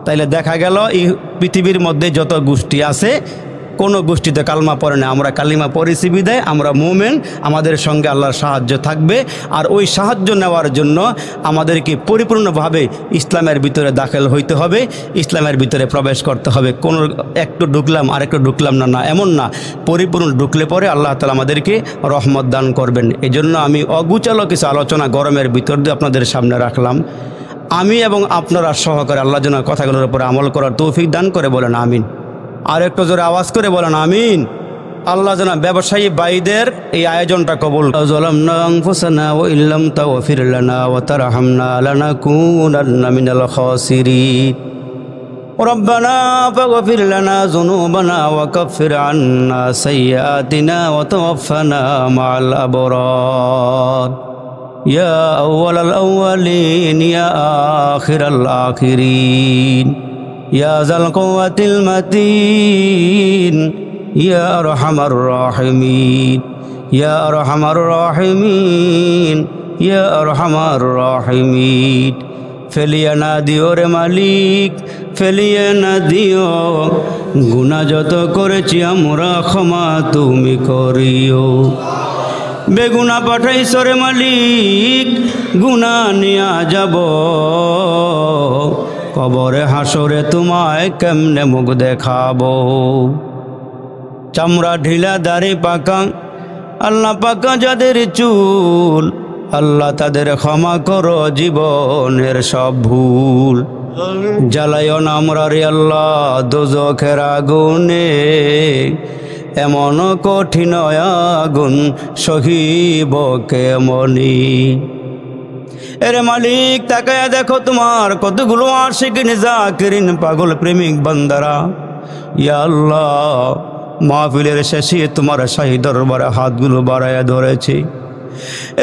তাইলে দেখা গেল এই পৃথিবীর মধ্যে যত গোষ্ঠী আছে কোনো গোষ্ঠীতে কালমা পড়ে না, আমরা কালিমা পড়েছি বিদায় আমরা মুমিন, আমাদের সঙ্গে আল্লাহর সাহায্য থাকবে। আর ওই সাহায্য নেওয়ার জন্য আমাদেরকে পরিপূর্ণভাবে ইসলামের ভিতরে দাখিল হইতে হবে, ইসলামের ভিতরে প্রবেশ করতে হবে। কোনো একটু ঢুকলাম আর একটু ঢুকলাম না, এমন না, পরিপূর্ণ ঢুকলে পরে আল্লাহ তাআলা আমাদেরকে রহমত দান করবেন। এই জন্য আমি অগুচালো কিছু আলোচনা গরমের ভিতর দিয়ে আপনাদের সামনে রাখলাম। আমি এবং আপনারা সহকারে আল্লাহ যেন কথাগুলোর উপরে আমল করার তৌফিক দান করে, বলেন আমিন। আর একটু জোরে আওয়াজ করে বলেন আমিন। আল্লাহ যেন ব্যবসায়ী ভাইদের এই আয়োজনটা কবুল। যালামনা আনফুসানা ওয়া ইল্লাম তাগফির লানা ওয়া তারহামনা লানাকুনান্না মিনাল খাসিরিন। রব্বানা ফাগফির লানা যুনুবানা ওয়া কাফির আন্না সাইয়্যাতিনা ওয়া তাওফানা মা'আল আবরার। ইয়া আউওয়ালাল আউওয়ালিন ইয়া আখিরাল আখিরিন ইয়া যাল কুওয়াতিল মাতিন ইয়া আরহামার রাহিমিন ইয়া আরহামার রাহিমিন ইয়া আরহামার রাহিমিন। ফেলিয়া না দিও রে মালিক, ফেলিয়া না দিও, গুনাহ যত করেছি আমরা ক্ষমা তুমি করিও। বেগুনা পাঠাইছ রে মালিক, গুনাহ নিয়া যাব, কবরে হাসরে তোমায় কেমনে মুখ দেখাবো। চামড়া ঢিলা দাড়ি পাকা, আল্লাহ পাকা যাদের চুল, আল্লাহ তাদের ক্ষমা করো জীবনের সব ভুল। জ্বালাইও না আমরা রে আল্লাহ দোজখের আগুনে, এমন কঠিন আগুন সহিব কেমনি। এরে মালিক তাকায়া দেখো তোমার কতগুলো আশিকিন জাকিরিন পাগল প্রেমিক বান্দারা, ইয়া আল্লাহ মাহফিলের শেষে তোমার শাহী দরবারে হাতগুলো বাড়ায়া ধরেছি।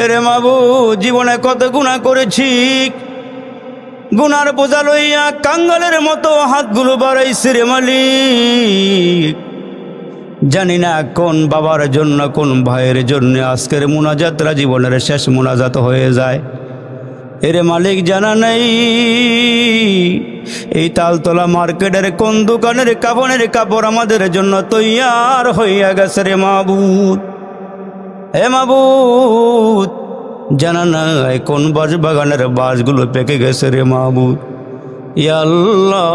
এরে মাবুদ জীবনে কত গুনাহ করেছি, গুনার বোঝা লইয়া কাঙ্গালের মতো হাতগুলো বাড়াইছি রে মালিক। জানি না কোন বাবার জন্য কোন ভাইয়ের জন্য আজকের মুনাজাতরা জীবনের শেষ মুনাজাত হয়ে যায়। এরে মালিক জানা নেই এই তালতলা মার্কেটের কোন দোকানের কাফনের কাপড় আমাদের জন্য তৈয়ার হইয়া গেছে রে মাবুদ। হে মাবুদ জানা নাই কোন বাঁশ বাগানের বাঁশগুলো পেকে গেছে রে মাবুদ। ইয়া আল্লাহ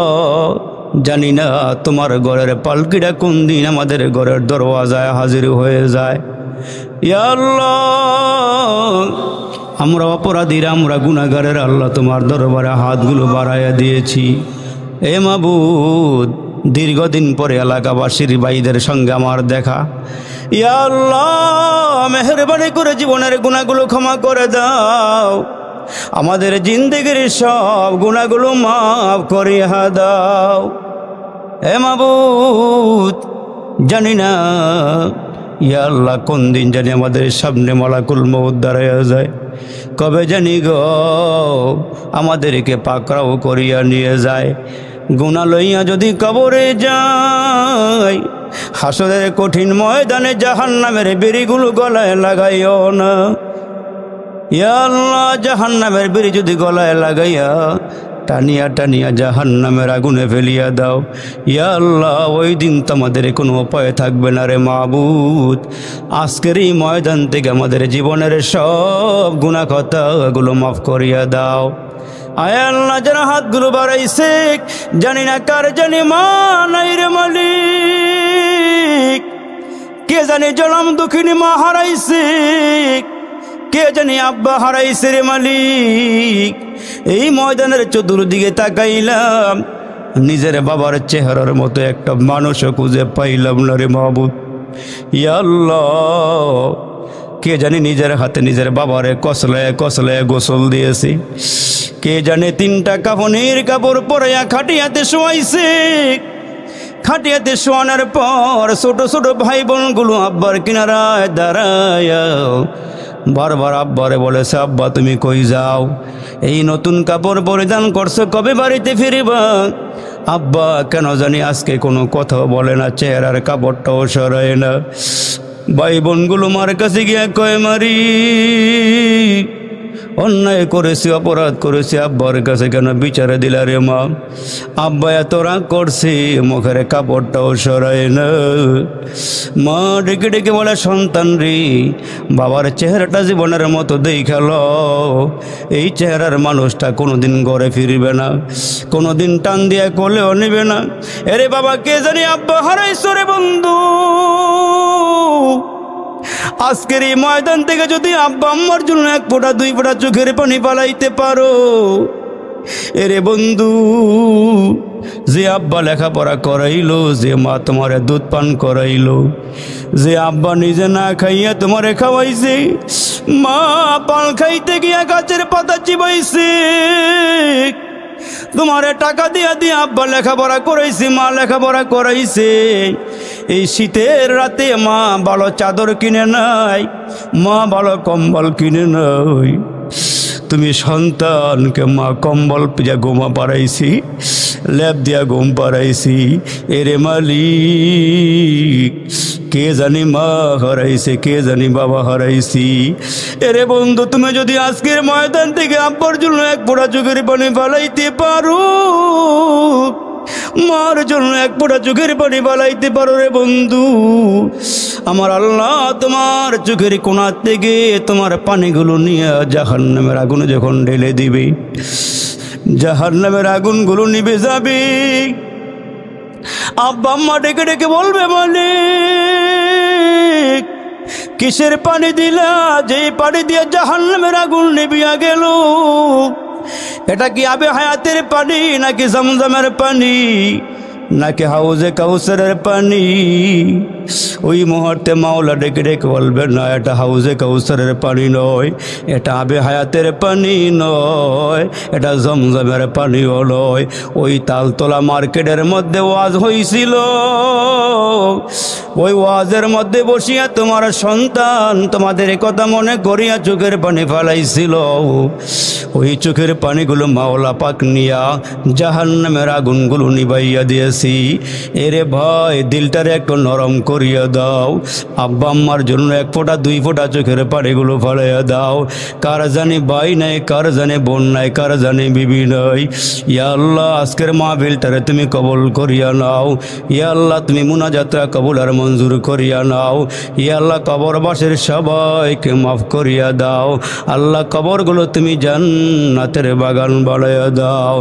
জানি না তোমার ঘরের পালকিটা কোন দিন আমাদের ঘরের দরওয়াজায় হাজির হয়ে যায়। ইয়া আল্লাহ আমরা অপরাধীরা, আমরা গুনাহগারের আল্লাহ তোমার দরবারে হাতগুলো বাড়াইয়া দিয়েছি। এ মাবুদ দীর্ঘদিন পরে এলাকাবাসীর ভাইদের সঙ্গে আমার দেখা, ইয়া আল্লাহ মেহেরবানি করে জীবনের গুনাহগুলো ক্ষমা করে দাও, আমাদের জিন্দেগির সব গুনাহগুলো মাফ করিয়া দাও। হে মাবুদ জানি না ইয়া আল্লাহ কোন দিন জানি আমাদের সামনে মালাকুল মউত দাঁড়াইয়া যায়, কবে জানি গো আমাদেরকে পাকড়াও করিয়া নিয়ে যায়। গুনাহ লইয়া যদি কবরে যায়, হাসরের কঠিন ময়দানে জাহান্নামের বেড়িগুলো গলায় লাগাইও না। ইয়া আল্লাহ জাহান্নামের বেড়ি যদি গলায় লাগাইয়া টানিয়া টানিয়া জাহান্নামের আগুনে ফেলিয়া দাও। ইয়া আল্লাহ, ওই দিন তো আমাদের কোনো উপায় থাকবে না রে মাবুদ। আজকের এই ময়দান থেকে আমাদের জীবনের সব গুনাহ খাতাগুলো মাফ করিয়া দাও। আয় আল্লাহ, যারা হাতগুলো বাড়াইছে জানি না কার জানি মা নাই রে মালিক, কে জানি জনম দুঃখিনী মা হারাইছে, কে জানি আব্বা হারাইছে রে মালিক। এই ময়দানের চতুর্দিকে তাকাইলাম, নিজের বাবার চেহারার মতো একটা মানুষও খুঁজে পাইলাম না রে মাবুদ। ইয়া আল্লাহ, কে জানি নিজের হাতে নিজের বাবারে কসলায় কসলায় গোসল দিয়েছে, কে জানে 3টা কাফনের কাপড় পরাইয়া খাটিয়াতে শোয়াইছে। খাটিয়াতে শোয়ানোর পর ছোট ছোট ভাই বোনগুলো আব্বার কিনারায় দাঁড়ায় বারবার আব্বারে বলেছে, আব্বা তুমি কই যাও? এই নতুন কাপড় পরিধান করছো, কবে বাড়িতে ফিরবা? আব্বা কেন জানি আজকে কোনো কথা বলে না, চেহারার কাপড়টাও সরায় না। ভাই বোনগুলো মার কাছে গিয়া কয়, মারি অন্যায় করেছি, অপরাধ করেছি, আব্বার কাছে কেন বিচারে দিলা রে মা? আব্বা এত রাগ করছে, মুখের কাপড়টাও সরায় না। মা ডেকে ডেকে বলে, সন্তান রে, বাবার চেহারাটা জীবনের মতো দেখাল, এই চেহারার মানুষটা কোনোদিন ঘরে ফিরবে না, কোনোদিন টান দিয়া কোলেও নেবে না। এরে বাবা, কে জানি আব্বা হারাইছো রে বন্ধু। আজকের এই ময়দান থেকে যদি আব্বা আম্মার জন্য 1 ফোঁটা 2 ফোঁটা চোখের পানি পালাইতে পারো, এরে বন্ধু, যে আব্বা লেখাপড়া করাইলো, যে মা তোমারে দুধ পান করাইলো, যে আব্বা নিজে না খাইয়া তোমারে খাওয়াইছে, মা পান খাইতে গিয়া গাছের পাতা চিবাইছে, তোমারে টাকা দিয়া দিয়ে আব্বা লেখাপড়া করাইছে, মা লেখাপড়া করাইছে। এই শীতের রাতে মা ভালো চাদর কিনে নাই, মা ভালো কম্বল কিনে নাই, তুমি সন্তানকে মা কম্বল পিজা গোমা পাড়াইছি, লেপ দিয়া ঘুম পাড়াইছি। এরে মালিক, কে জানি মা হারাইছে, কে জানি বাবা হারাইছি। এরে বন্ধু, তুমি যদি আজকের ময়দান থেকে আব্বার জন্য 1 ফোঁটা চোখের পানি পালাইতে পারো, মার জন্য 1 ফোঁটা চোখের পানি পালাইতে পারো রে বন্ধু, আমার আল্লাহ তোমার চোখের কোণা থেকে তোমার পানিগুলো নিয়ে জাহান্নামের আগুনে যখন ঢেলে দিবে, জাহান্নামের আগুনগুলো নিভে যাবে। আব্বা আম্মা ডেকে ডেকে বলবে, মালিক কিসের পানি দিলা, যে পানি দিয়ে জাহান্নামের আগুন নিভিয়া গেল? এটা কি আবে হায়াতের পানি, নাকি জমজমের পানি, নাকি হাউজে কাউসারের পানি? ওই মুহূর্তে মাওলা ডেকে ডেকে বলবে, না, এটা হাউজে কাউসারের পানি নয়, এটা আবে হায়াতের পানি নয়, এটা জমজমের পানিও নয়। ওই তালতলা মার্কেটের মধ্যে ওয়াজ হয়েছিল, ওই ওয়াজের মধ্যে বসিয়া তোমার সন্তান তোমাদের কথা মনে করিয়া চোখের পানি ফেলাইছিল। ওই চোখের পানিগুলো মাওলা পাক নিয়া জাহান্নামের আগুনগুলো নিবাইয়া দিয়েছি। এরে ভাই, দিলটারে একটু নরম করিয়া দাও, আব্বা আম্মার জন্য 1 ফোঁটা 2 ফোঁটা চোখের পানিগুলো ফেলাইয়া দাও। কার জানি ভাই নাই, কার জানি বোন নাই, কার জানি বিবি নাই। ইয়া আল্লাহ, আজকের মাহফিলটারে তুমি কবুল করিয়া নাও। ইয়া আল্লাহ, তুমি মুনাজাতরা কবুল আর মঞ্জুর করিয়া নাও। ইয়া আল্লাহ, কবরবাসীর সবাইকে মাফ করিয়া দাও। আল্লাহ, কবরগুলো তুমি জান্নাতের বাগান বানাইয়া দাও।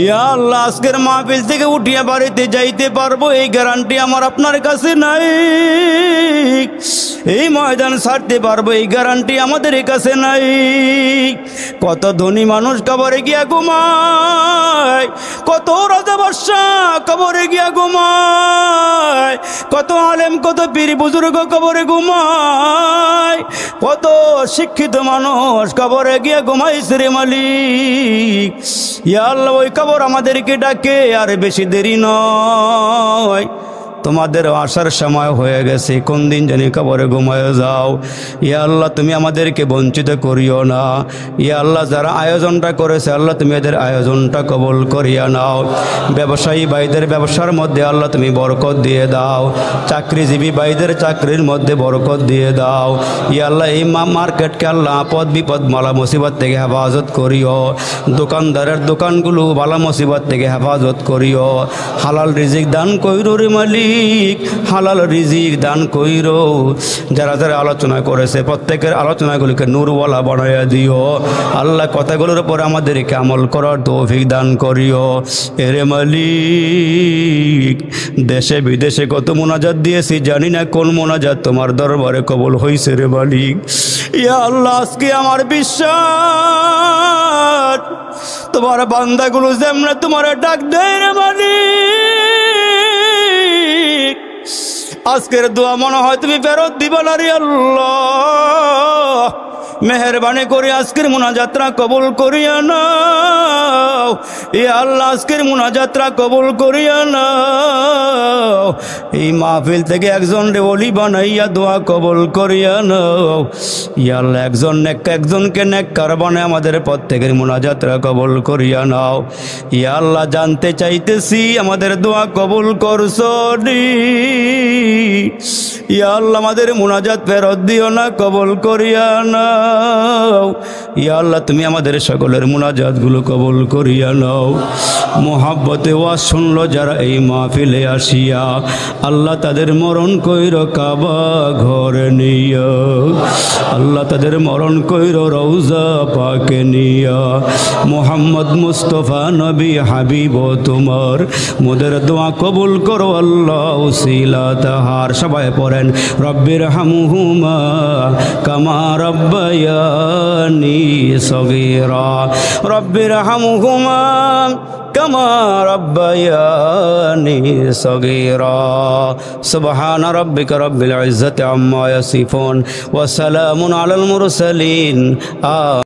ইয়া আল্লাহ, আজকের মাহফিল থেকে উঠিয়া বাড়িতে যাইতে পারবো এই গ্যারান্টি আমার আপনার কাছে নাই। এই ময়দান ছাড়তে পারবো এই গ্যারান্টি আমাদের কাছে নাই। কত ধনী মানুষ কবরে গিয়া ঘুমায়, কত রাজা বাদশা কবরে গিয়া ঘুমায়, কত আলেম কত পীর বুজুর্গ কবরে ঘুমায়, কত শিক্ষিত মানুষ কবরে গিয়া ঘুমাইছে রে মালিক। ইয়া আল্লাহ, ওই কবর আমাদেরকে ডাকে, আর বেশি দেরি নয়, তোমাদের আসার সময় হয়ে গেছে, কোন দিন জানি কবরে ঘুমায় যাও। ইয়া আল্লাহ তুমি আমাদেরকে বঞ্চিত করিও না। ইয়া আল্লাহ যারা আয়োজনটা করেছে আল্লাহ তুমি এদের আয়োজনটা কবুল করিয়া নাও। ব্যবসায়ী ভাইদের ব্যবসার মধ্যে আল্লাহ তুমি বরকত দিয়ে দাও। চাকরিজীবী ভাইদের চাকরির মধ্যে বরকত দিয়ে দাও। ইয়া আল্লাহ এই মার্কেটকে আল্লাহ আপদ বিপদ মালা মুসিবত থেকে হেফাজত করিও। দোকানদারের দোকানগুলো বালা মুসিবত থেকে হেফাজত করিও। হালাল রিজিক দান কইরো রে মালিক, হালাল রিজিক দান কইরো। যারা যারা আলোচনা করেছে প্রত্যেকের আলোচনাগুলিকে নূরওয়ালা বানাইয়া দিও। আল্লাহ কথাগুলোর উপর আমাদেরকে আমল করার তৌফিক দান করিও। এরে মালিক দেশে বিদেশে কত মোনাজাত দিয়েছি, জানি না কোন মোনাজাত তোমার দরবারে কবুল হইছে রে মালিক। ইয়া আল্লাহ আজকে আমার বিশ্বাস তোমার বান্দাগুলো যেমন তোমার ডাক দেয় রে মালিক, আজকের দোয়া মনে হয় তুমি ফেরত দিবা না রে আল্লাহ। মেহেরবানি করে আজকের মুনাজাতরা কবুল করিয়া নাও। ইয়া আল্লাহ আজকের মুনাজাতরা কবুল করিয়া নাও। এই মাহফিল থেকে একজন রে ওলি বানাইয়া দোয়া কবুল করিয়া নাও। ইয়া আল্লাহ একজনকে নেককার বানায় আমাদের প্রত্যেকের মুনাজাতরা কবুল করিয়া নাও। ইয়া আল্লাহ জানতে চাইতেছি আমাদের দোয়া কবুল করছো নি? ইয়া আল্লাহ আমাদের মুনাজাত ফেরত দিও না, কবুল করিয়া নাও। ইয়া আল্লাহ তুমি আমাদের সকলের মুনাজাতগুলো কবুল করিয়া নাও। মোহাব্বতে ওয়াজ শুনলো যারা এই মাহফিলে আসিয়া, আল্লাহ তাদের মরণ কইর কাবা ঘরে নিয়া, আল্লাহ তাদের মরণ কইর রওজা পাকে নিয়া। মোহাম্মদ মুস্তফা নবী হাবিব তোমার মোদের দোয়া কবুল করো আল্লাহ উসিলা তাহার। সবাই পড়েন রব্বির হামহুমা কামা রব্বায়ানি সগীরা, রব্বির হামহুমা কামা রব্বায়ানি সগীরা। সুবহানা রাব্বিকা রব্বিল ইজ্জাতি আম্মা ইয়াসিফুন ওয়া সালামুন আলাল মুরসালিন।